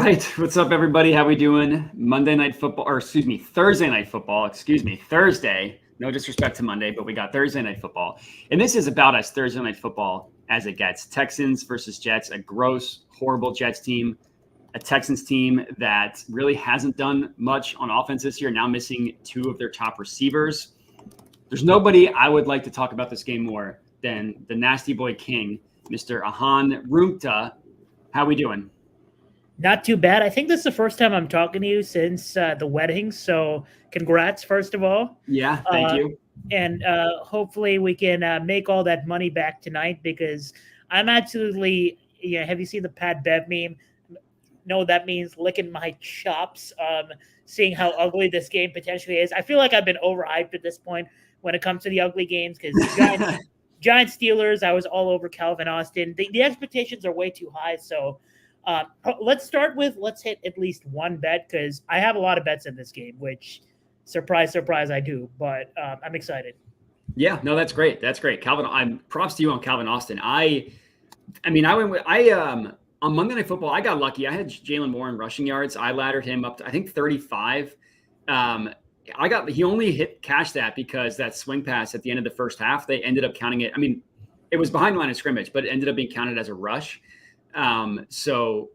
right. What's up, everybody? How we doing? Monday night football, or excuse me, Thursday night football. Excuse me, Thursday. No disrespect to Monday, but we got Thursday night football. And this is about as Thursday night football as it gets. Texans versus Jets, a gross, horrible Jets team. A Texans team that really hasn't done much on offense this year, now missing two of their top receivers. There's nobody I would like to talk about this game more than the nasty boy king, Mr. Ahaan Rungta. How we doing? Not too bad. I think this is the first time I'm talking to you since the wedding. So congrats, first of all. Yeah, thank you. And hopefully we can make all that money back tonight because I'm absolutely, have you seen the Pat Bev meme? No, that means licking my chops, seeing how ugly this game potentially is. I feel like I've been overhyped at this point when it comes to the ugly games because Giant Steelers, I was all over Calvin Austin. The expectations are way too high. So let's hit at least one bet because I have a lot of bets in this game, which surprise, I do. But I'm excited. Yeah, no, that's great. That's great. Calvin, I'm props to you on Calvin Austin. I on Monday Night Football, I got lucky. I had Jalen Moore in rushing yards. I laddered him up to, I think, 35. He only cashed that because that swing pass at the end of the first half, they ended up counting it. I mean, it was behind the line of scrimmage, but it ended up being counted as a rush. So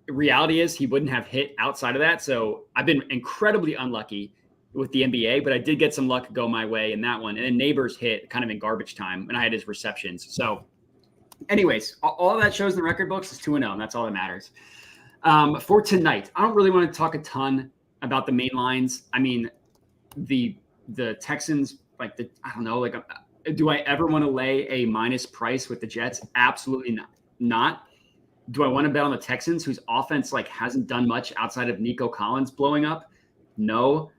reality is he wouldn't have hit outside of that. So I've been incredibly unlucky with the NBA, but I did get some luck go my way in that one. And then Neighbors hit kind of in garbage time and I had his receptions. So anyways, all that shows in the record books is 2-0, and that's all that matters. For tonight, I don't really want to talk a ton about the main lines. I mean, the Texans, I don't know, do I ever want to lay a minus price with the Jets? Absolutely not. Do I want to bet on the Texans, whose offense hasn't done much outside of Nico Collins blowing up? No.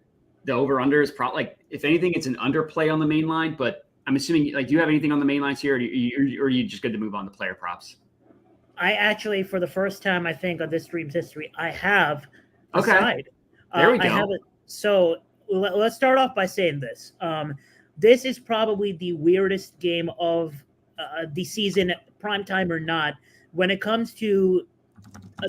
The over-under is probably, if anything, it's an underplay on the main line, but I'm assuming, do you have anything on the main lines here, or are you just good to move on to player props? I actually, for the first time, I think, on this stream's history, I have a okay. side. There we go. I have it. So let's start off by saying this. This is probably the weirdest game of the season, primetime or not, when it comes to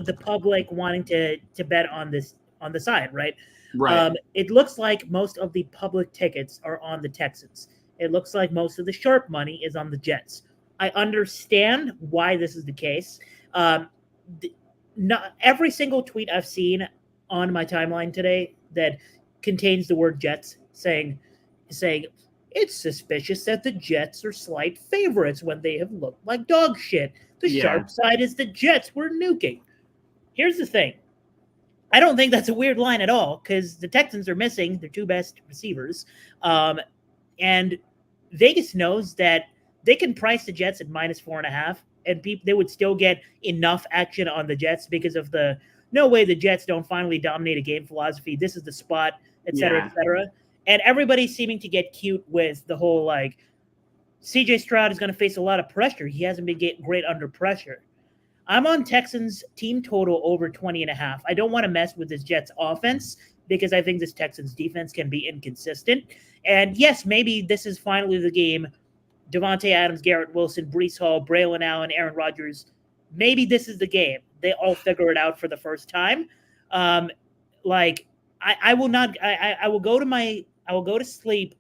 the public wanting to bet on the side, right? Right. It looks like most of the public tickets are on the Texans. It looks like most of the sharp money is on the Jets. I understand why this is the case. Not every single tweet I've seen on my timeline today that contains the word Jets saying it's suspicious that the Jets are slight favorites when they have looked like dog shit. The sharp side is the Jets. We're nuking. Here's the thing. I don't think that's a weird line at all because the Texans are missing their two best receivers. And Vegas knows that they can price the Jets at -4.5, and they would still get enough action on the Jets because of the no way the Jets don't finally dominate a game philosophy. This is the spot, et cetera, et cetera. And everybody's seeming to get cute with the whole CJ Stroud is going to face a lot of pressure. He hasn't been getting great under pressure. I'm on Texans team total over 20.5. I don't want to mess with this Jets offense because I think this Texans defense can be inconsistent. And yes, maybe this is finally the game. Devontae Adams, Garrett Wilson, Breece Hall, Braylon Allen, Aaron Rodgers. Maybe this is the game. They all figure it out for the first time. I will go to sleep,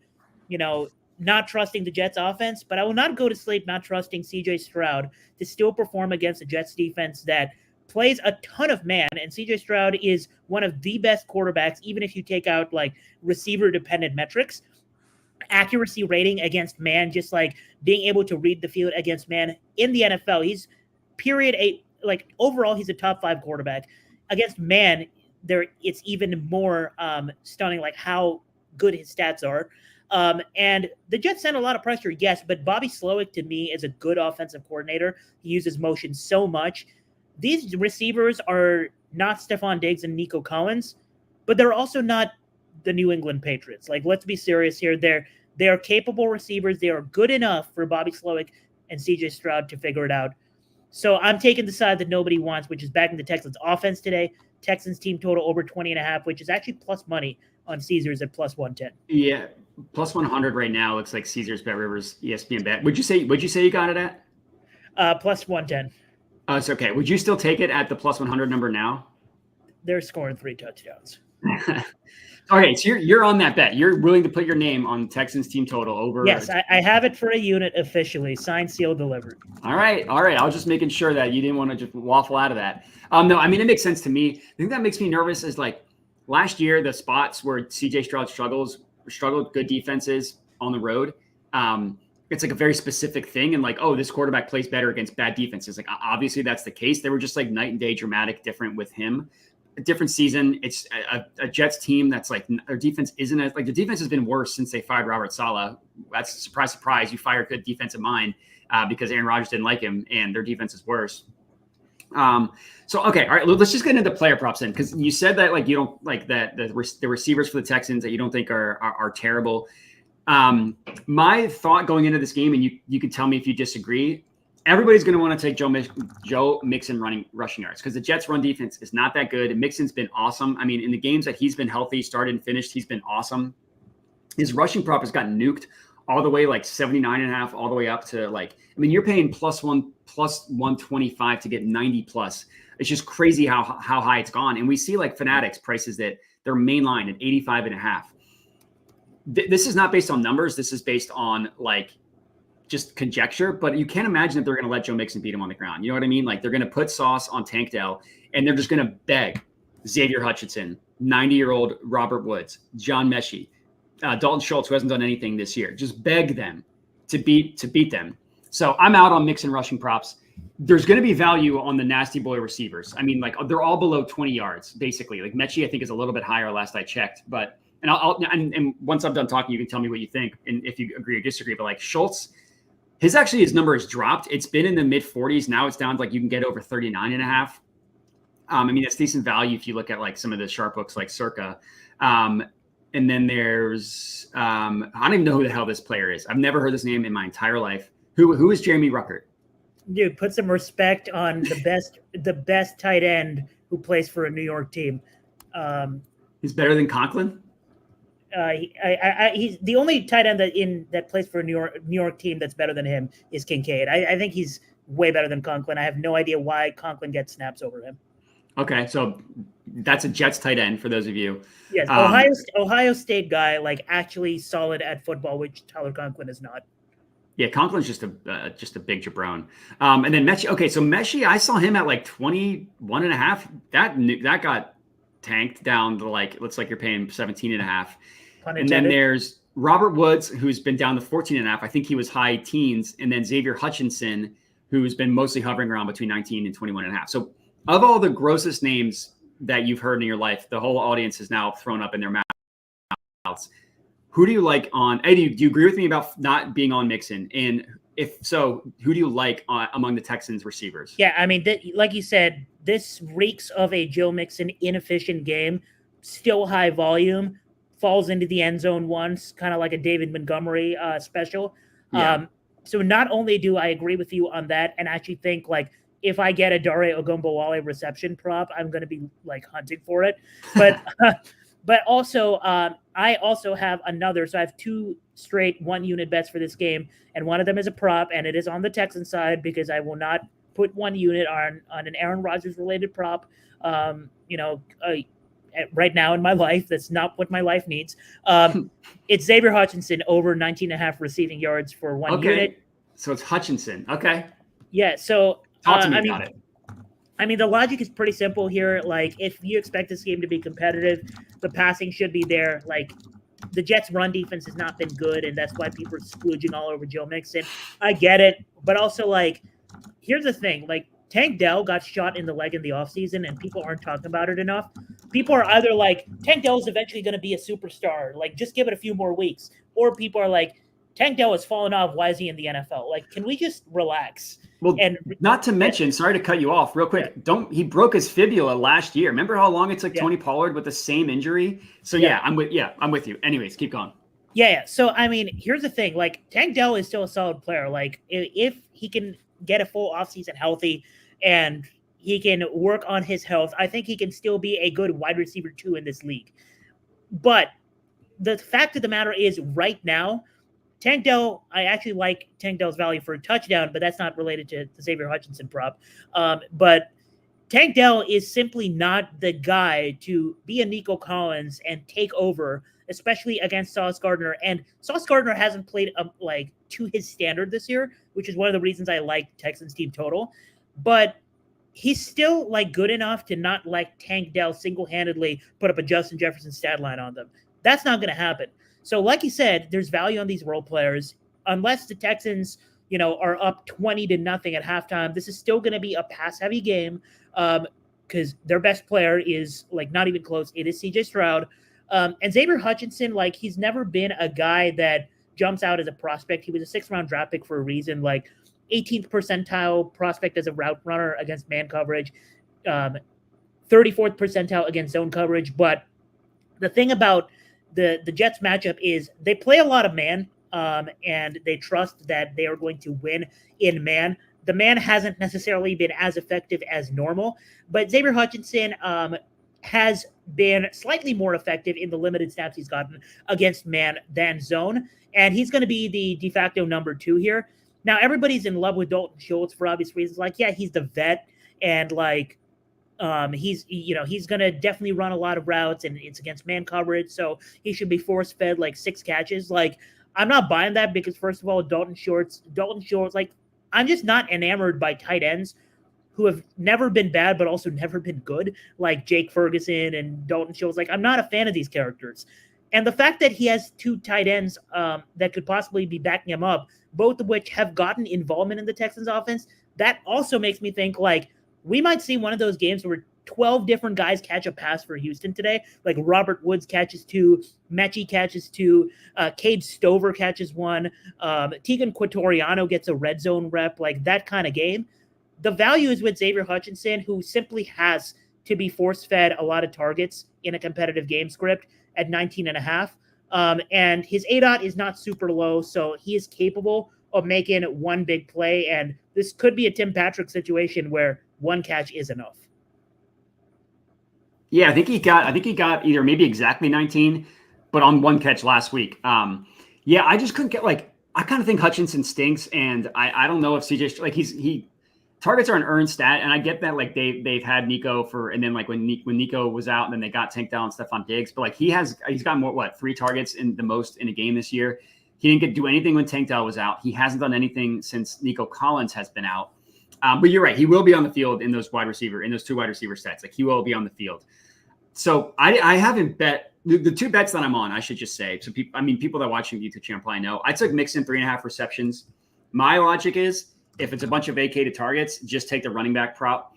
not trusting the Jets offense, but I will not go to sleep not trusting CJ Stroud to still perform against the Jets defense that plays a ton of man. And CJ Stroud is one of the best quarterbacks, even if you take out receiver dependent metrics. Accuracy rating against man, just being able to read the field against man in the NFL. He's overall, he's a top 5 quarterback. Against man, it's even more stunning, how good his stats are. And the Jets send a lot of pressure, yes, but Bobby Slowick, to me, is a good offensive coordinator. He uses motion so much. These receivers are not Stephon Diggs and Nico Collins, but they're also not the New England Patriots. Let's be serious here. They are capable receivers. They are good enough for Bobby Slowick and CJ Stroud to figure it out. So I'm taking the side that nobody wants, which is backing the Texans offense today. Texans team total over 20.5, which is actually plus money on Caesars at plus 110. Yeah, plus 100 right now. Looks like Caesars, Bet Rivers, ESPN Bet. Would you say you got it at? Plus 110. It's okay. Would you still take it at the plus 100 number now? They're scoring 3 touchdowns. Okay, so you're on that bet. You're willing to put your name on Texans team total over. Yes, I have it for a unit officially. Signed, sealed, delivered. All right. I was just making sure that you didn't want to just waffle out of that. No, I mean, it makes sense to me. The thing that makes me nervous is like last year, the spots where CJ Stroud struggled good defenses on the road. It's like a very specific thing. And like, oh, this quarterback plays better against bad defenses. Like, obviously that's the case. They were just like night and day dramatic different with him. A different season. It's a Jets team that's like their defense isn't as like the defense has been worse since they fired Robert Saleh. That's surprise. You fired good defensive mind because Aaron Rodgers didn't like him and their defense is worse. So, okay. All right. Let's just get into player props then. Cause you said that like, you don't like that the receivers for the Texans that you don't think are terrible. My thought going into this game, and you can tell me if you disagree, everybody's going to want to take Joe Mixon rushing yards because the Jets run defense is not that good. And Mixon's been awesome. I mean, in the games that he's been healthy, started and finished, he's been awesome. His rushing prop has gotten nuked all the way like 79.5, all the way up to like, I mean, you're paying plus 125 to get 90 plus. It's just crazy how high it's gone. And we see like Fanatics prices that their main line at 85.5. This is not based on numbers. This is based on like just conjecture, but you can't imagine that they're going to let Joe Mixon beat him on the ground. You know what I mean? Like they're going to put sauce on Tank Dell and they're just going to beg Xavier Hutchinson, 90-year-old Robert Woods, John Mechie, Dalton Schultz, who hasn't done anything this year, just beg them to beat them. So I'm out on Mixon rushing props. There's going to be value on the nasty boy receivers. I mean, like they're all below 20 yards, basically. Like Mechie, I think is a little bit higher last I checked, but and once I'm done talking, you can tell me what you think and if you agree or disagree. But like Schultz, his number has dropped. It's been in the mid 40s. Now it's down to like you can get over 39.5. I mean, that's decent value if you look at like some of the sharp books like Circa. And then there's I don't even know who the hell this player is. I've never heard this name in my entire life. Who is Jeremy Ruckert? Dude, put some respect on the best tight end who plays for a New York team. He's better than Conklin? He's the only tight end that plays for a New York team that's better than him is Kincaid. I think he's way better than Conklin. I have no idea why Conklin gets snaps over him. Okay, so that's a Jets tight end for those of you. Yes, Ohio State guy, like actually solid at football, which Tyler Conklin is not. Yeah, Conklin's just a big jabron. And then Mechie. Okay, so Mechie, I saw him at like 21.5. That got tanked down to like looks like you're paying 17.5. And then there's Robert Woods, who's been down to 14.5. I think he was high teens. And then Xavier Hutchinson, who's been mostly hovering around between 19 and 21.5. So of all the grossest names that you've heard in your life, the whole audience is now thrown up in their mouths. Who do you like on? Hey, do you agree with me about not being on Mixon? And if so, who do you like among the Texans receivers? Yeah, I mean, like you said, this reeks of a Joe Mixon inefficient game. Still high volume, falls into the end zone once, kind of like a David Montgomery special. Yeah. So not only do I agree with you on that, and actually think like if I get a Dare Ogunbowale reception prop, I'm going to be like hunting for it. But but also I also have another. So I have 2 straight 1 unit bets for this game, and one of them is a prop, and it is on the Texan side because I will not put 1 unit on an Aaron Rodgers related prop. Right now in my life, that's not what my life needs. It's Xavier Hutchinson over 19.5 receiving yards for 1 unit. So it's Hutchinson. Okay. Yeah. So talk to me about it. I mean, the logic is pretty simple here. Like, if you expect this game to be competitive, the passing should be there. Like, the Jets' run defense has not been good, and that's why people are splooging all over Joe Mixon. I get it. But also, like, here's the thing. Like, Tank Dell got shot in the leg in the offseason, and people aren't talking about it enough. People are either like, Tank Dell is eventually going to be a superstar. Like, just give it a few more weeks. Or people are like, Tank Dell has fallen off. Why is he in the NFL? Like, can we just relax? Well, and not to mention, sorry to cut you off real quick. He broke his fibula last year. Remember how long it took Tony Pollard with the same injury? So I'm with you. Anyways, keep going. Yeah. So I mean, here's the thing. Like, Tank Dell is still a solid player. Like, if he can get a full offseason healthy and he can work on his health, I think he can still be a good wide receiver 2 in this league. But the fact of the matter is, right now, Tank Dell, I actually like Tank Dell's value for a touchdown, but that's not related to the Xavier Hutchinson prop. But Tank Dell is simply not the guy to be a Nico Collins and take over, especially against Sauce Gardner. And Sauce Gardner hasn't played like to his standard this year, which is one of the reasons I like Texans team total. But he's still like good enough to not like Tank Dell single-handedly put up a Justin Jefferson stat line on them. That's not going to happen. So like you said, there's value on these role players. Unless the Texans, are up 20-0 at halftime, this is still going to be a pass-heavy game because their best player is like not even close. It is CJ Stroud. And Xavier Hutchinson, like he's never been a guy that jumps out as a prospect. He was a 6th round draft pick for a reason. Like 18th percentile prospect as a route runner against man coverage, 34th percentile against zone coverage. But the thing about the Jets matchup is they play a lot of man, and they trust that they are going to win in man. The man hasn't necessarily been as effective as normal, but Xavier Hutchinson has been slightly more effective in the limited snaps he's gotten against man than zone, and he's going to be the de facto number 2 here. Now, everybody's in love with Dalton Schultz for obvious reasons. Like, yeah, he's the vet, and like he's going to definitely run a lot of routes, and it's against man coverage, so he should be force-fed like 6 catches. Like, I'm not buying that because, first of all, Dalton Schultz, like, I'm just not enamored by tight ends who have never been bad but also never been good, like Jake Ferguson and Dalton Schultz. Like, I'm not a fan of these characters. And the fact that he has 2 tight ends that could possibly be backing him up, both of which have gotten involvement in the Texans offense, that also makes me think, like, we might see one of those games where 12 different guys catch a pass for Houston today. Like Robert Woods catches 2, Mechie catches 2, Cade Stover catches 1, Tegan Quatoriano gets a red zone rep, like that kind of game. The value is with Xavier Hutchinson, who simply has to be force-fed a lot of targets in a competitive game script at 19.5. And his ADOT is not super low, so he is capable of making one big play. And this could be a Tim Patrick situation where one catch is enough. Yeah, I think he got either maybe exactly 19, but on 1 catch last week. Yeah, I just couldn't get I kind of think Hutchinson stinks, and I don't know if CJ like he targets are an earned stat, and I get that like they've had Nico and then like when Nico was out, and then they got Tank Dell and Stephon Diggs, but like he's got more 3 targets in the most in a game this year. He didn't get to do anything when Tank Dell was out. He hasn't done anything since Nico Collins has been out. But you're right, he will be on the field in those 2 wide receiver sets. Like he will be on the field. So I haven't bet the 2 bets that I'm on, I should just say. So people that watch the YouTube channel probably know. I took Mixon 3.5 receptions. My logic is if it's a bunch of vacated targets, just take the running back prop.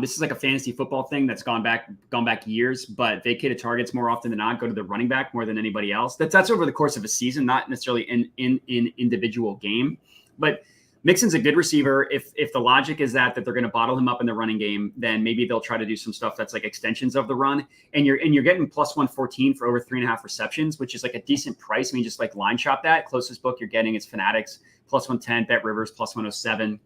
This is like a fantasy football thing that's gone back years, but vacated targets more often than not go to the running back more than anybody else. That's over the course of a season, not necessarily in individual game. But Mixon's a good receiver. If the logic is that they're going to bottle him up in the running game, then maybe they'll try to do some stuff that's like extensions of the run. And you're getting plus 114 for over 3.5 receptions, which is like a decent price. I mean, just like line shop that. Closest book you're getting is Fanatics plus 110, Bet Rivers plus 107.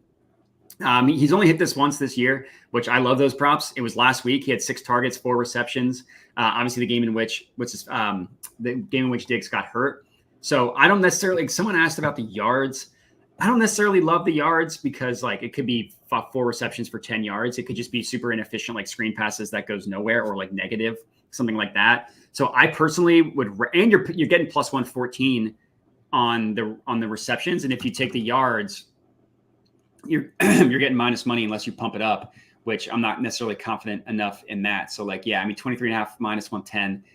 He's only hit this once this year, which I love those props. It was last week. He had 6 targets, 4 receptions. Obviously, the game in which Diggs got hurt. So I don't necessarily. Someone asked about the yards. I don't necessarily love the yards because like it could be 4 receptions for 10 yards. It could just be super inefficient, like screen passes that goes nowhere or like negative, something like that. So I personally would, and you're getting plus 114 on the receptions. And if you take the yards, you're getting minus money unless you pump it up, which I'm not necessarily confident enough in that. So like, yeah, 23.5 minus 110.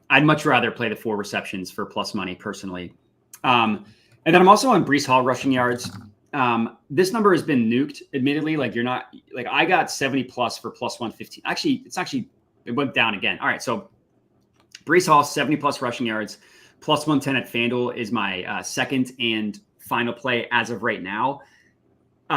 I'd much rather play the 4 receptions for plus money personally. And then I'm also on Breece Hall rushing yards. This number has been nuked, admittedly. Like you're not like I got 70 plus for plus 115. Actually, it went down again. All right. So Breece Hall, 70 plus rushing yards, plus 110 at FanDuel is my second and final play as of right now.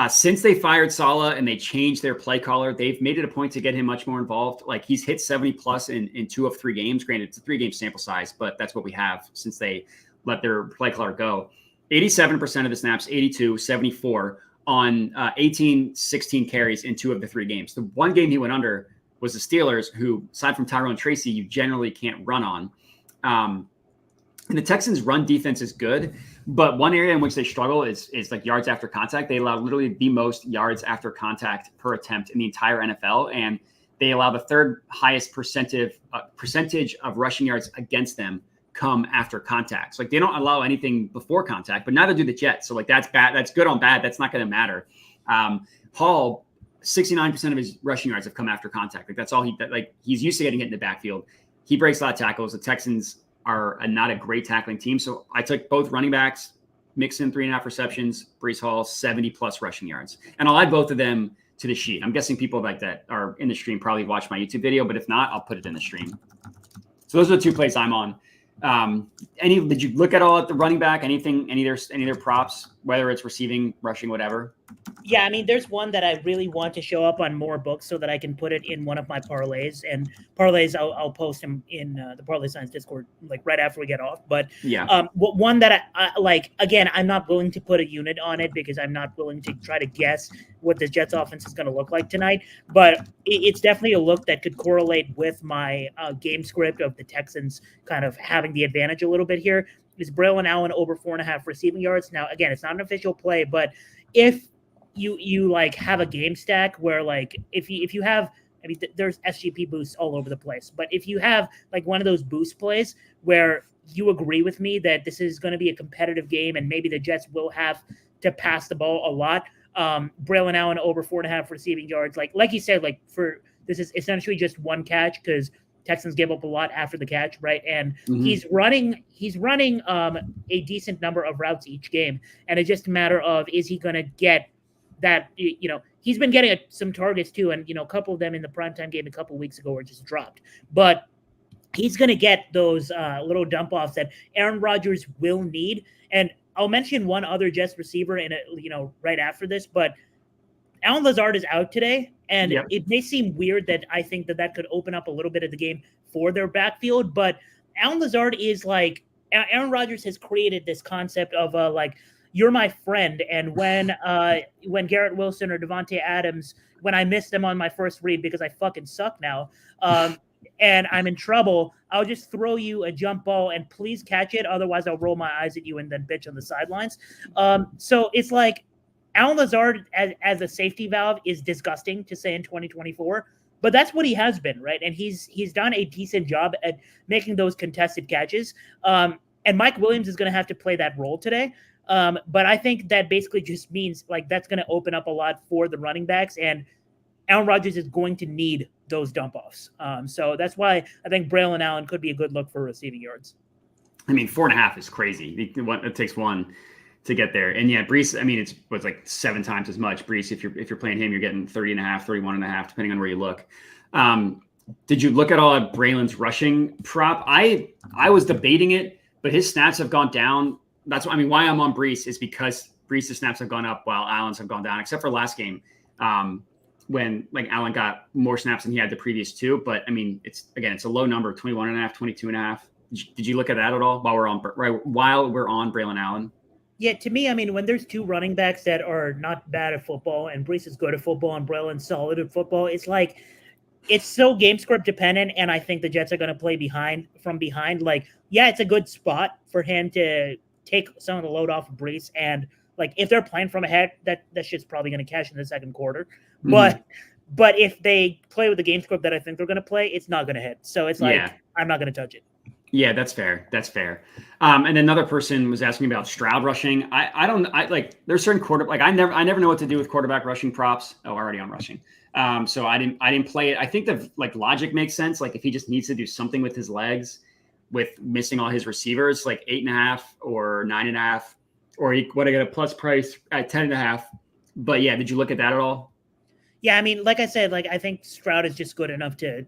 Since they fired Saleh and they changed their play caller, they've made it a point to get him much more involved. Like he's hit 70 plus in 2 of 3 games. Granted, it's a 3-game sample size, but that's what we have since they let their play caller go. 87% of the snaps, 82, 74 on 18, 16 carries in 2 of the 3 games. The one game he went under was the Steelers, who, aside from Tyrone Tracy, you generally can't run on. And the Texans' run defense is good, But one area in which they struggle is like yards after contact. They allow literally the most yards after contact per attempt in the entire NFL, and they allow the third highest percentage of rushing yards against them come after contact. So like they don't allow anything before contact, but neither do the Jets. So like that's bad. That's good on bad. That's not going to matter. Hall, 69% of his rushing yards have come after contact. Like that's all he's used to getting hit in the backfield. He breaks a lot of tackles. The Texans are not a great tackling team. So I took both running backs, mixed in 3.5 receptions, Breece Hall, 70 plus rushing yards. And I'll add both of them to the sheet. I'm guessing people like that are in the stream probably watch my YouTube video, but if not, I'll put it in the stream. So those are the two plays I'm on. Did you look at all at the running back? Any of their props, whether it's receiving, rushing, whatever? Yeah, I mean, there's one that I really want to show up on more books so that I can put it in one of my parlays. And parlays, I'll post them in the Parlay Science Discord like right after we get off. But yeah, one that I like, again, I'm not willing to put a unit on it because I'm not willing to try to guess what the Jets offense is going to look like tonight. But it's definitely a look that could correlate with my game script of the Texans kind of having the advantage a little bit here. Is Braylon Allen over 4.5 receiving yards? Now, again, it's not an official play, but if you like have a game stack where like if you have, I mean, there's SGP boosts all over the place, but if you have like one of those boost plays where you agree with me that this is going to be a competitive game and maybe the Jets will have to pass the ball a lot, Braylon Allen over 4.5 receiving yards, like you said, like for this is essentially just one catch because Texans give up a lot after the catch, right? And he's running a decent number of routes each game, and it's just a matter of is he going to get that, he's been getting some targets too. And, a couple of them in the primetime game a couple of weeks ago were just dropped. But he's going to get those little dump offs that Aaron Rodgers will need. And I'll mention one other Jets receiver right after this. But Allen Lazard is out today. And It may seem weird that I think that could open up a little bit of the game for their backfield. But Allen Lazard is like Aaron Rodgers has created this concept of you're my friend. And when Garrett Wilson or Devontae Adams, when I miss them on my first read because I fucking suck now, and I'm in trouble, I'll just throw you a jump ball and please catch it. Otherwise, I'll roll my eyes at you and then bitch on the sidelines. So it's like Allen Lazard as a safety valve is disgusting to say in 2024, but that's what he has been, right? And he's done a decent job at making those contested catches. And Mike Williams is going to have to play that role today. But I think that basically just means like that's going to open up a lot for the running backs, and Aaron Rodgers is going to need those dump offs. So that's why I think Braylon Allen could be a good look for receiving yards. I mean, 4.5 is crazy. It takes one to get there. And yeah, Breece, I mean, it's like 7 times as much. Breece, if you're playing him, you're getting 30.5, 31.5, depending on where you look. Did you look at all at Braylon's rushing prop? I was debating it, but his snaps have gone down. That's what I mean. Why I'm on Breece is because Breece's snaps have gone up while Allen's have gone down, except for last game when like Allen got more snaps than he had the previous 2. But I mean, it's a low number, 21.5, 22.5. Did you look at that at all while we're on Braylon Allen? Yeah, to me, I mean, when there's 2 running backs that are not bad at football and Breece is good at football and Braylon's solid at football, it's like it's so game script dependent, and I think the Jets are going to play from behind. Like, yeah, it's a good spot for him to take some of the load off of Breece, and like if they're playing from ahead, that shit's probably going to cash in the second quarter. But if they play with the game script that I think they're going to play, it's not going to hit. So it's like I'm not going to touch it. Yeah, that's fair. And then another person was asking me about Stroud rushing. I there's certain quarterback, I never know what to do with quarterback rushing props. Oh, already on rushing. So I didn't play it. I think the logic makes sense. Like if he just needs to do something with his legs, with missing all his receivers, like 8.5 or 9.5, or he would have got a plus price at 10.5. But yeah, did you look at that at all? Yeah, I mean, like I said, like I think Stroud is just good enough to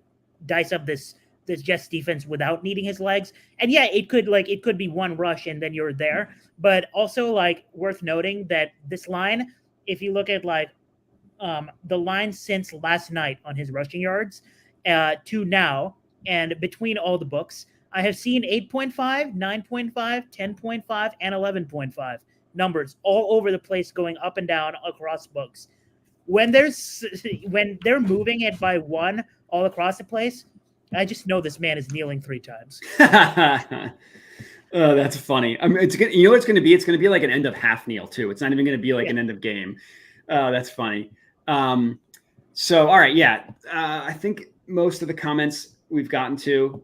dice up this Jets defense without needing his legs. And yeah, it could be one rush and then you're there. But also like worth noting that this line, if you look at the line since last night on his rushing yards to now, and between all the books, I have seen 8.5, 9.5, 10.5, and 11.5 numbers all over the place going up and down across books. When they're moving it by 1 all across the place, I just know this man is kneeling 3 times. That's funny. I mean, it's good. You know what it's going to be? It's going to be like an end of half kneel too. It's not even going to be like an end of game. That's funny. So, all right. Yeah. I think most of the comments we've gotten to.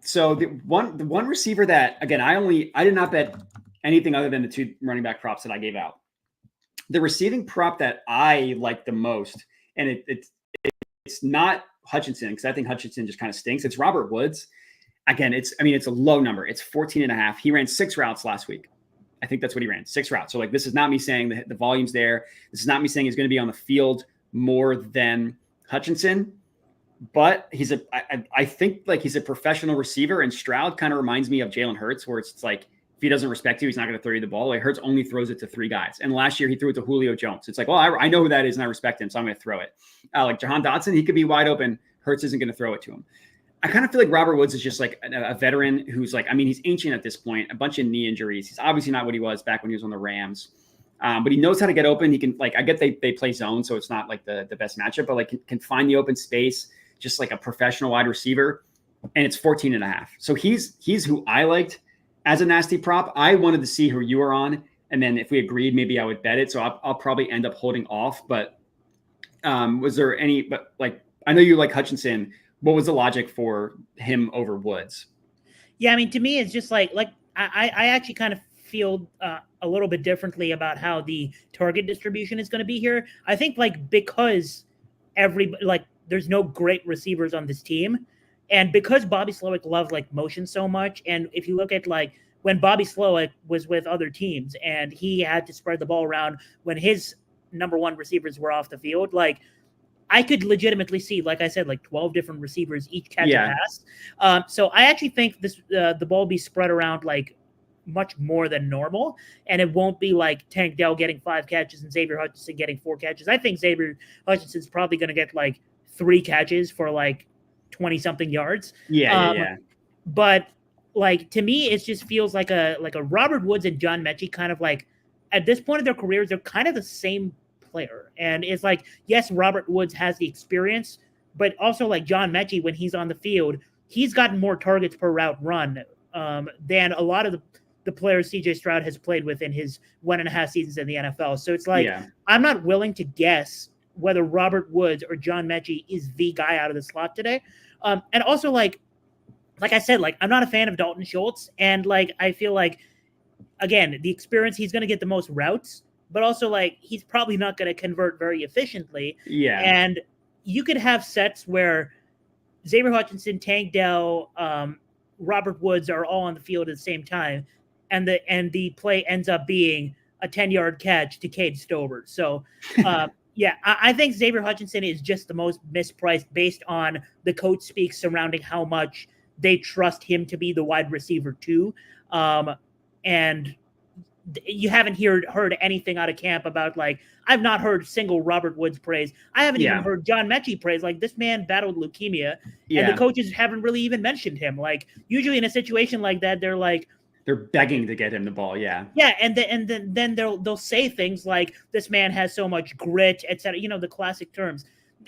So the one receiver that, again, I did not bet anything other than the two running back props that I gave out. The receiving prop that I like the most, and it's not Hutchinson, because I think Hutchinson just kind of stinks. It's Robert Woods. Again, it's a low number. It's 14.5. He ran 6 routes last week. I think that's what he ran, 6 routes. So like, this is not me saying the volume's there. This is not me saying he's going to be on the field more than Hutchinson, but I think like he's a professional receiver, and Stroud kind of reminds me of Jalen Hurts, where it's like, if he doesn't respect you, he's not going to throw you the ball. Like, Hurts only throws it to 3 guys. And last year he threw it to Julio Jones. It's like, well, I know who that is and I respect him, so I'm going to throw it. Like Jahan Dotson, he could be wide open. Hurts isn't going to throw it to him. I kind of feel like Robert Woods is just like a veteran who's like, I mean, he's ancient at this point, a bunch of knee injuries. He's obviously not what he was back when he was on the Rams. But he knows how to get open. He can, like, I get they play zone, so it's not like the best matchup, but like can find the open space, just like a professional wide receiver. And it's 14.5. So he's who I liked as a nasty prop. I wanted to see who you were on, and then if we agreed, maybe I would bet it. So I'll probably end up holding off. But was there any? But like, I know you like Hutchinson. What was the logic for him over Woods? Yeah, I mean, to me, it's just like I actually kind of feel a little bit differently about how the target distribution is going to be here. I think like because there's no great receivers on this team, and because Bobby Slowick loved like motion so much, and if you look at like when Bobby Slowick was with other teams and he had to spread the ball around when his number one receivers were off the field, like I could legitimately see, like I said, like 12 different receivers each catch a pass. So I actually think this the ball be spread around like much more than normal, and it won't be like Tank Dell getting 5 catches and Xavier Hutchinson getting 4 catches. I think Xavier Hutchinson's probably going to get like 3 catches for like 20 something yards. Yeah. But like, to me, it just feels like a Robert Woods and John Mechie kind of like at this point of their careers, they're kind of the same player. And it's like, yes, Robert Woods has the experience, but also like John Mechie, when he's on the field, he's gotten more targets per route run than a lot of the players CJ Stroud has played with in his 1.5 seasons in the NFL. So it's like, I'm not willing to guess whether Robert Woods or John Mechie is the guy out of the slot today. And also like I said, like, I'm not a fan of Dalton Schultz. And like, I feel like, again, the experience, he's going to get the most routes, but also like, he's probably not going to convert very efficiently. Yeah. And you could have sets where Xavier Hutchinson, Tank Dell, Robert Woods are all on the field at the same time. And the play ends up being a 10-yard catch to Cade Stover. So, yeah, I think Xavier Hutchinson is just the most mispriced based on the coach speak surrounding how much they trust him to be the wide receiver too. And you haven't heard anything out of camp about, like, I've not heard single Robert Woods praise. I haven't even heard John Mechie praise. Like, this man battled leukemia, and the coaches haven't really even mentioned him. Like, usually in a situation like that, they're begging to get him the ball. Yeah, and then they'll say things like, this man has so much grit, etc. You know, the classic terms.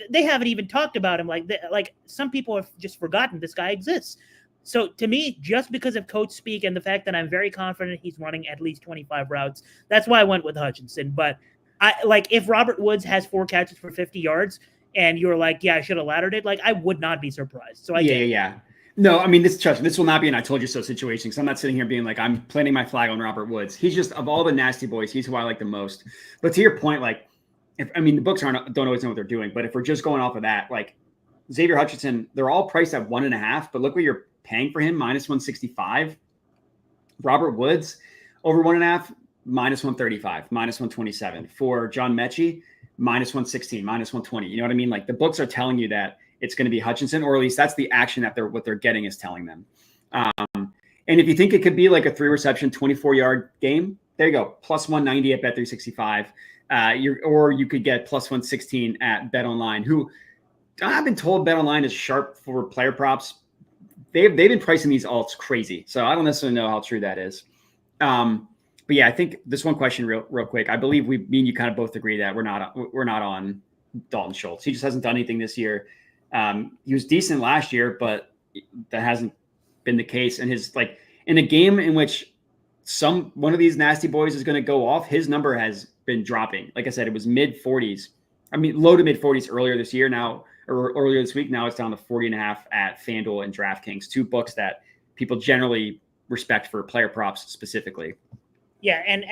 They haven't even talked about him. Like some people have just forgotten this guy exists. So to me, just because of coach speak and the fact that I'm very confident he's running at least 25 routes, that's why I went with Hutchinson. But if Robert Woods has 4 catches for 50 yards and you're like, yeah, I should have laddered it, like, I would not be surprised. So yeah. No, I mean, this will not be an I told you so situation. So I'm not sitting here being like, I'm planting my flag on Robert Woods. He's just, of all the nasty boys, he's who I like the most. But to your point, like, the books don't always know what they're doing, but if we're just going off of that, like Xavier Hutchinson, they're all priced at 1.5, but look what you're paying for him, -165. Robert Woods, over 1.5, -135, -127. For John Mechie, -116, -120. You know what I mean? Like, the books are telling you that it's going to be Hutchinson, or at least that's the action that what they're getting is telling them. And if you think it could be like a 3-reception, 24-yard game, there you go. +190 at Bet365. Or you could get +116 at BetOnline, who I've been told BetOnline is sharp for player props. They've been pricing these alts crazy, so I don't necessarily know how true that is. But yeah, I think this one question real quick. I believe me and you kind of both agree that we're not on Dalton Schultz. He just hasn't done anything this year. He was decent last year, but that hasn't been the case. And in a game in which one of these nasty boys is going to go off, his number has been dropping. Like I said, it was mid 40s. I mean, low to mid 40s earlier this year. Now, or earlier this week. Now it's down to 40.5 at FanDuel and DraftKings, two books that people generally respect for player props specifically. Yeah, and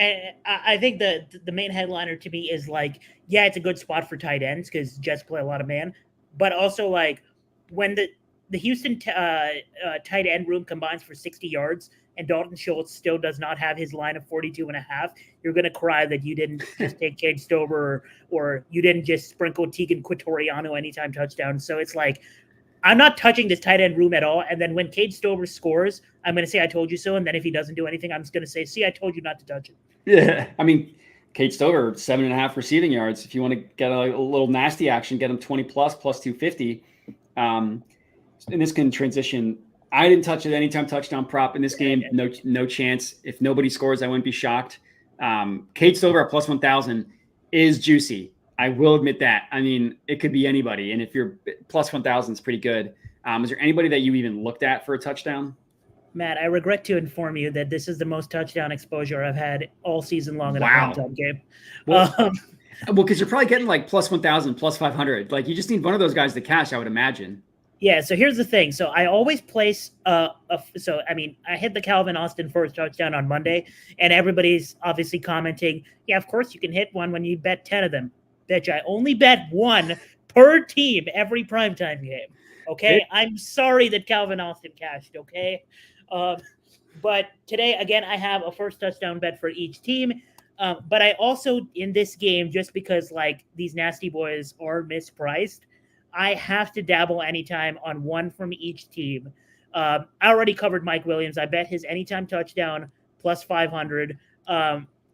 I think the main headliner to me is like, yeah, it's a good spot for tight ends because Jets play a lot of man, but also like when the Houston tight end room combines for 60 yards and Dalton Schultz still does not have his line of 42.5, you're going to cry that you didn't just take Cade Stover or you didn't just sprinkle Tegan Quitoriano anytime touchdown. So it's like, I'm not touching this tight end room at all. And then when Cade Stover scores, I'm going to say, I told you so. And then if he doesn't do anything, I'm just going to say, see, I told you not to touch it. Yeah. I mean, Cade Stover, 7.5 receiving yards. If you want to get a little nasty action, get him 20 plus 250. And this can transition. I didn't touch it anytime touchdown prop in this game. No chance. If nobody scores, I wouldn't be shocked. Cade Stover at plus 1,000 is juicy. I will admit that. I mean, it could be anybody. And if you're plus 1,000, it's pretty good. Is there anybody that you even looked at for a touchdown? Matt, I regret to inform you that this is the most touchdown exposure I've had all season long in a primetime game. Well, because you're probably getting like plus 1,000, plus 500. Like you just need one of those guys to cash, I would imagine. Yeah, so here's the thing. So I always place I hit the Calvin Austin first touchdown on Monday, and everybody's obviously commenting, yeah, of course you can hit one when you bet 10 of them. Bitch, I only bet one per team every primetime game. Okay? I'm sorry that Calvin Austin cashed, okay? But today, again, I have a first touchdown bet for each team. But I also, in this game, just because like these nasty boys are mispriced, I have to dabble anytime on one from each team. I already covered Mike Williams. I bet his anytime touchdown plus 500.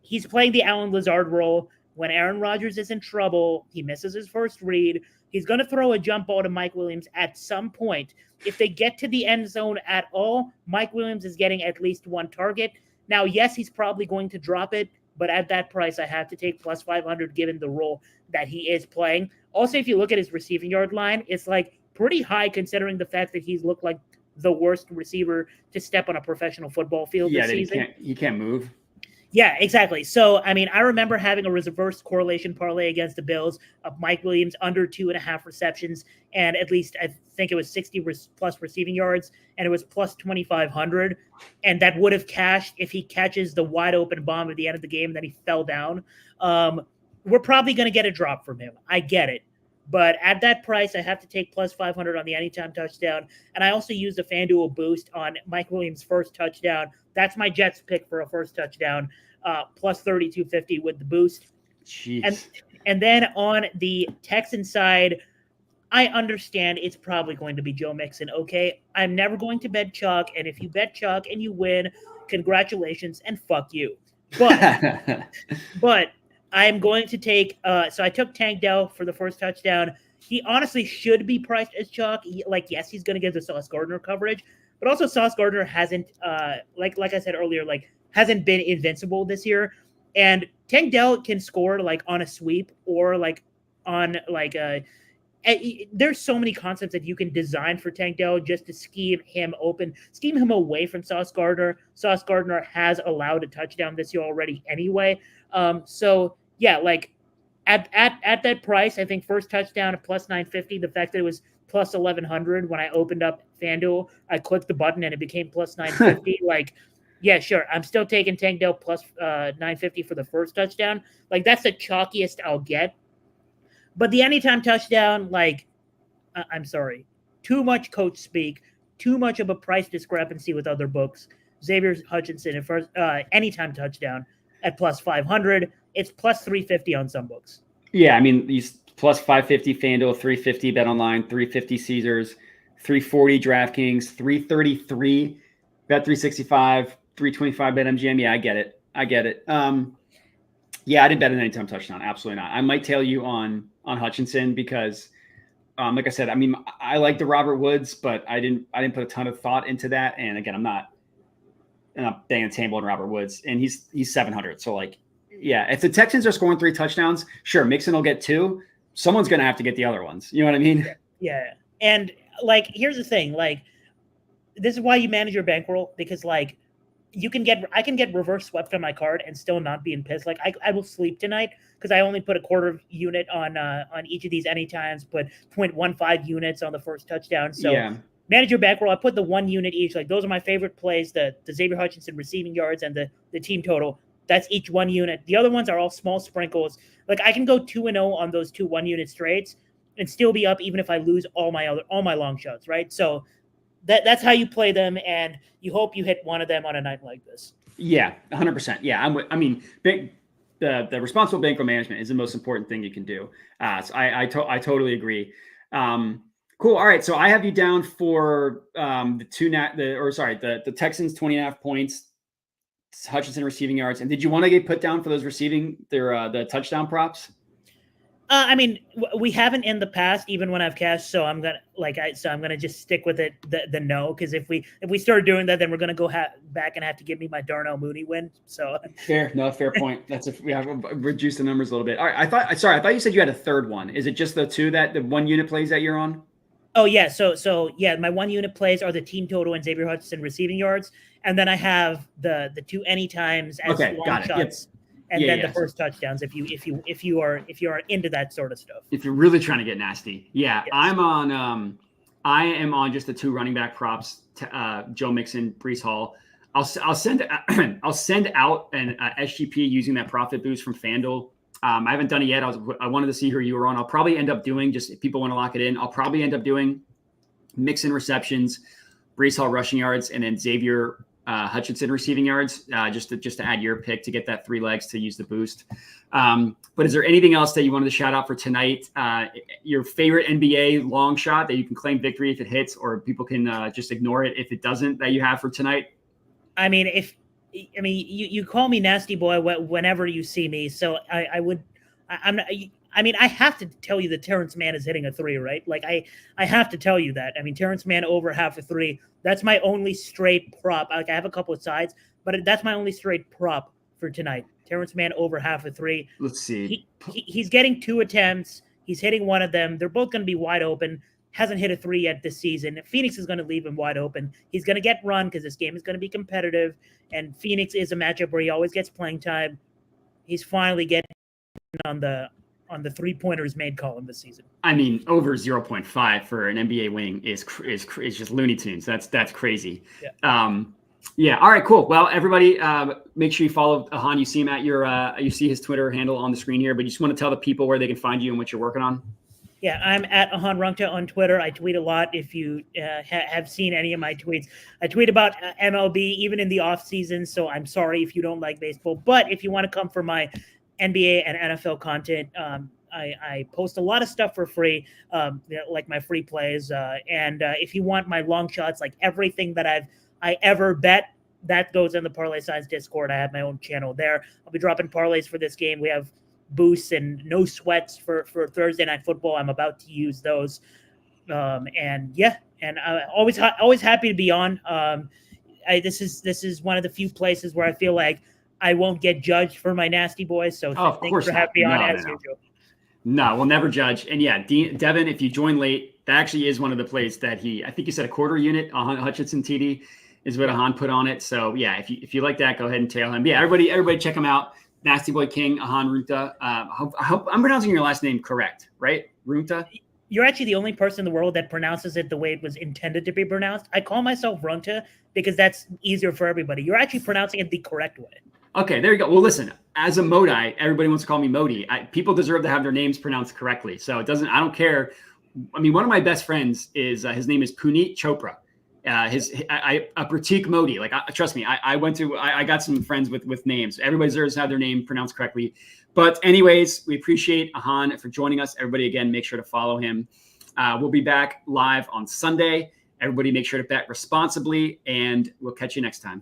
He's playing the Allen Lazard role. When Aaron Rodgers is in trouble, he misses his first read. He's going to throw a jump ball to Mike Williams at some point. If they get to the end zone at all, Mike Williams is getting at least one target. Now, yes, he's probably going to drop it, but at that price, I have to take plus 500 given the role that he is playing. Also, if you look at his receiving yard line, it's like pretty high considering the fact that he's looked like the worst receiver to step on a professional football field this season. He can't move. Yeah, exactly. So, I mean, I remember having a reverse correlation parlay against the Bills of Mike Williams under 2.5 receptions and at least I think it was 60 plus receiving yards and it was plus 2,500. And that would have cashed if he catches the wide open bomb at the end of the game and then he fell down. We're probably going to get a drop from him. I get it. But at that price, I have to take plus 500 on the anytime touchdown. And I also use the FanDuel boost on Mike Williams' first touchdown. That's my Jets pick for a first touchdown, plus 3,250 with the boost. Jeez. And then on the Texan side, I understand it's probably going to be Joe Mixon. Okay, I'm never going to bet chalk. And if you bet chalk and you win, congratulations and fuck you. But I'm going to take so I took Tank Dell for the first touchdown. He honestly should be priced as chalk. Yes, he's going to get the Sauce Gardner coverage, but also Sauce Gardner hasn't like I said earlier, hasn't been invincible this year. And Tank Dell can score on a sweep or on there's so many concepts that you can design for Tank Dell just to scheme him away from Sauce Gardner. Sauce Gardner has allowed a touchdown this year already anyway. So yeah, at that price, I think first touchdown at plus 950, the fact that it was plus 1,100 when I opened up FanDuel, I clicked the button and it became plus 950. Yeah, sure. I'm still taking Tank Dell plus 950 for the first touchdown. That's the chalkiest I'll get. But the anytime touchdown, I'm sorry, too much coach speak, too much of a price discrepancy with other books. Xavier Hutchinson at first anytime touchdown at plus 500. It's plus 350 on some books. Yeah, I mean, these plus 550 FanDuel, 350 BetOnline, 350 Caesars, 340 DraftKings, 333 Bet365, 325 BetMGM. Yeah, I get it. Yeah, I didn't bet an anytime touchdown. Absolutely not. I might tail you on Hutchinson because, like I said, I mean, I like the Robert Woods, but I didn't put a ton of thought into that. And again, I'm not banging a table on Robert Woods, and he's 700. So yeah, if the Texans are scoring 3 touchdowns, sure, Mixon will get 2. Someone's going to have to get the other ones. You know what I mean? Yeah. And here's the thing, this is why you manage your bankroll, because I can get reverse swept on my card and still not being pissed. Like I will sleep tonight because I only put a quarter unit on each of these anytimes, put 0.15 units on the first touchdown. So Yeah. manage your bankroll. I put the 1 unit each. Like those are my favorite plays, the Xavier Hutchinson receiving yards and the team total. That's each 1 unit. The other ones are all small sprinkles. Like I can go 2-0 on those 2 1-unit straights and still be up even if I lose all my long shots, right? So that's how you play them, and you hope you hit one of them on a night like this. Yeah, 100%. Yeah, the responsible bankroll management is the most important thing you can do. So I totally agree. Cool. All right. So I have you down for the Texans 20.5 points, Hutchinson receiving yards. And did you want to get put down for those receiving the touchdown props? I mean, we haven't in the past, even when I've cashed. So I'm gonna just stick with it. The no, because if we start doing that, then we're gonna go back and have to give me my Darnell Mooney win. So fair point. We have reduced the numbers a little bit. All right. I thought you said you had a third one. Is it just the 1 unit plays that you're on? Oh yeah. So yeah, my 1 unit plays are the team total and Xavier Hutchinson receiving yards, and then I have the 2 anytimes as long shots. Yep. And then the first touchdowns, if you are into that sort of stuff. If you're really trying to get nasty, yeah. Yes. I am on just the 2 running back props, Joe Mixon, Breece Hall. I'll send out an SGP using that profit boost from FanDuel. I haven't done it yet. I wanted to see who you were on. I'll probably end up doing, just if people want to lock it in, I'll probably end up doing Mixon receptions, Breece Hall rushing yards, and then Xavier Hutchinson receiving yards, just to add your pick to get that 3 legs to use the boost. But is there anything else that you wanted to shout out for tonight? Your favorite NBA long shot that you can claim victory if it hits, or people can just ignore it if it doesn't, that you have for tonight? I mean, you call me nasty boy whenever you see me. So I have to tell you that Terrence Mann is hitting a 3, right? Like I have to tell you that. I mean, Terrence Mann over half a 3. That's my only straight prop. Like I have a couple of sides, but that's my only straight prop for tonight. Terrence Mann over half a 3. Let's see. He's getting 2 attempts. He's hitting one of them. They're both going to be wide open. Hasn't hit a 3 yet this season. Phoenix is going to leave him wide open. He's going to get run because this game is going to be competitive, and Phoenix is a matchup where he always gets playing time. He's finally getting on the 3-pointers made column this season. I mean, over 0.5 for an NBA wing is just Looney Tunes. That's crazy. Yeah. Yeah. All right, cool. Well, everybody, make sure you follow Ahaan. You see him at you see his Twitter handle on the screen here, but you just want to tell the people where they can find you and what you're working on. Yeah, I'm at Ahaan Rungta on Twitter. I tweet a lot. If you have seen any of my tweets, I tweet about MLB even in the off season. So I'm sorry if you don't like baseball, but if you want to come for my NBA and NFL content, I post a lot of stuff for free, like my free plays. And if you want my long shots, like everything that I ever bet, that goes in the Parlay Science Discord. I have my own channel there. I'll be dropping parlays for this game. We have boosts and no sweats for Thursday Night Football. I'm about to use those. And always happy to be on. This is one of the few places where I feel like I won't get judged for my nasty boys. So thanks for having me on as usual. No, we'll never judge. And yeah, Devin, if you join late, that actually is one of the plays that I think you said a quarter unit on Hutchinson TD is what Ahaan put on it. So yeah, if you like that, go ahead and tail him. Yeah, everybody check him out. Nasty Boy King, Ahaan Rungta. I hope I'm pronouncing your last name correct, right? Rungta? You're actually the only person in the world that pronounces it the way it was intended to be pronounced. I call myself Rungta because that's easier for everybody. You're actually pronouncing it the correct way. Okay, there you go. Well, listen, as a Modi, everybody wants to call me Modi. People deserve to have their names pronounced correctly. So I don't care. I mean, one of my best friends is, his name is Puneet Chopra. A Pratik Modi. Like, trust me, I got some friends with names. Everybody deserves to have their name pronounced correctly. But anyways, we appreciate Ahaan for joining us. Everybody, again, make sure to follow him. We'll be back live on Sunday. Everybody make sure to bet responsibly, and we'll catch you next time.